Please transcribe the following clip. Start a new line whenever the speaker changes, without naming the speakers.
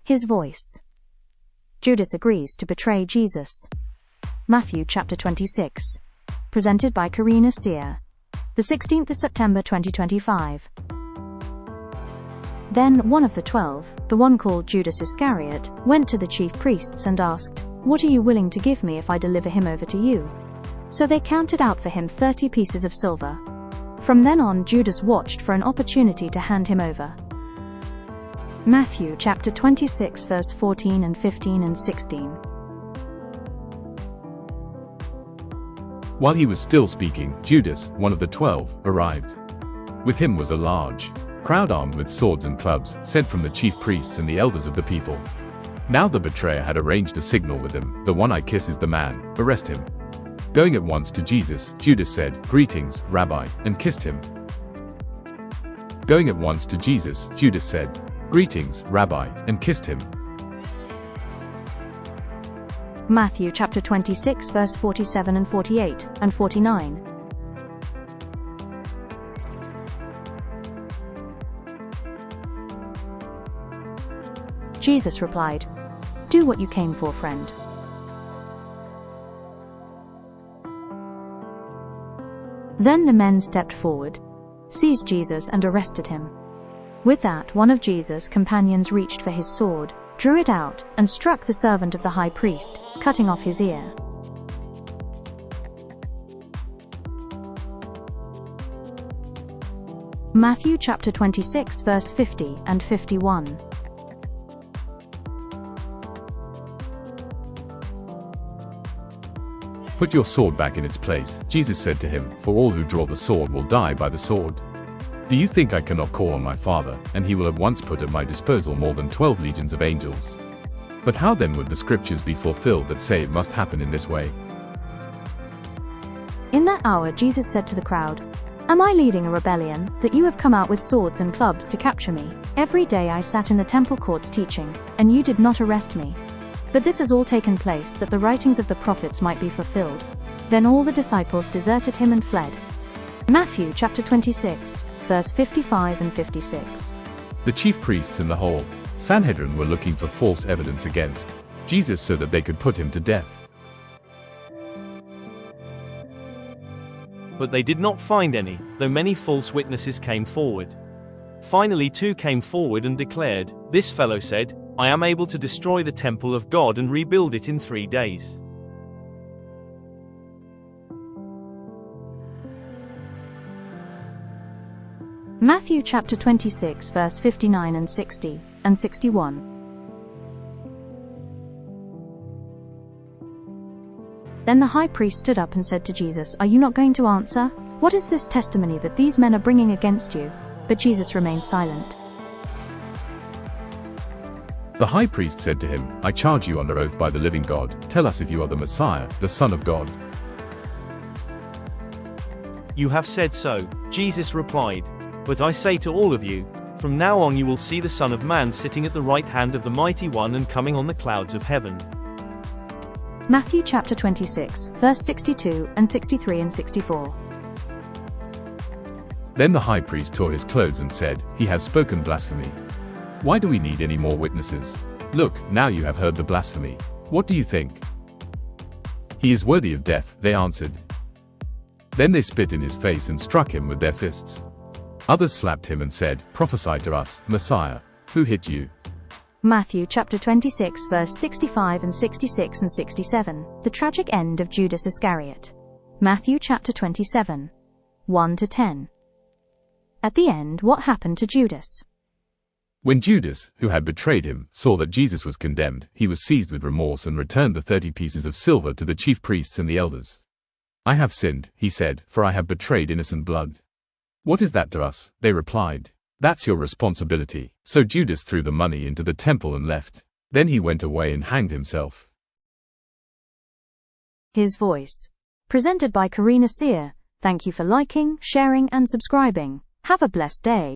His voice. Judas agrees to betray Jesus. Matthew chapter 26. Presented by Karina Sear. The 16th of September 2025. Then one of the 12, the one called Judas Iscariot, went to the chief priests and asked, "What are you willing to give me if I deliver him over to you?" So they counted out for him 30 pieces of silver. From then on, Judas watched for an opportunity to hand him over. Matthew chapter 26 verse 14 and 15 and 16.
While he was still speaking, Judas, one of the 12, arrived. With him was a large crowd armed with swords and clubs, sent from the chief priests and the elders of the people. Now the betrayer had arranged a signal with them: "The one I kiss is the man, arrest him." Going at once to Jesus, Judas said, "Greetings, Rabbi," and kissed him. Going at once to Jesus, Judas said, "Greetings, Rabbi," and kissed him.
Matthew chapter 26 verse 47 and 48 and 49. Jesus replied, "Do what you came for, friend." Then the men stepped forward, seized Jesus and arrested him. With that, one of Jesus' companions reached for his sword, drew it out, and struck the servant of the high priest, cutting off his ear. Matthew chapter 26 verse 50 and 51.
"Put your sword back in its place," Jesus said to him, "for all who draw the sword will die by the sword. Do you think I cannot call on my Father, and he will at once put at my disposal more than 12 legions of angels? But how then would the scriptures be fulfilled that say it must happen in this way?"
In that hour Jesus said to the crowd, "Am I leading a rebellion, that you have come out with swords and clubs to capture me? Every day I sat in the temple courts teaching, and you did not arrest me. But this has all taken place that the writings of the prophets might be fulfilled." Then all the disciples deserted him and fled. Matthew chapter 26, verse 55 and 56.
The chief priests and the whole Sanhedrin were looking for false evidence against Jesus so that they could put him to death.
But they did not find any, though many false witnesses came forward. Finally 2 came forward and declared, "This fellow said, I am able to destroy the temple of God and rebuild it in 3 days."
Matthew chapter 26 verse 59 and 60 and 61. Then the high priest stood up and said to Jesus, "Are you not going to answer? What is this testimony that these men are bringing against you?" But Jesus remained silent.
The high priest said to him, "I charge you under oath by the living God, tell us if you are the Messiah, the Son of God."
"You have said so," Jesus replied. "But I say to all of you, from now on you will see the Son of Man sitting at the right hand of the Mighty One and coming on the clouds of heaven."
Matthew chapter 26, verse 62 and 63 and 64.
Then the high priest tore his clothes and said, "He has spoken blasphemy. Why do we need any more witnesses? Look, now you have heard the blasphemy. What do you think?" "He is worthy of death," they answered. Then they spit in his face and struck him with their fists. Others slapped him and said, "Prophesy to us, Messiah. Who hit you?"
Matthew chapter 26 verse 65 and 66 and 67. The tragic end of Judas Iscariot. Matthew chapter 27, 1 to 10. At the end, what happened to Judas?
When Judas, who had betrayed him, saw that Jesus was condemned, he was seized with remorse and returned the 30 pieces of silver to the chief priests and the elders. "I have sinned," he said, "for I have betrayed innocent blood." "What is that to us?" they replied. "That's your responsibility." So Judas threw the money into the temple and left. Then he went away and hanged himself.
His voice. Presented by Karina Sear. Thank you for liking, sharing and subscribing. Have a blessed day.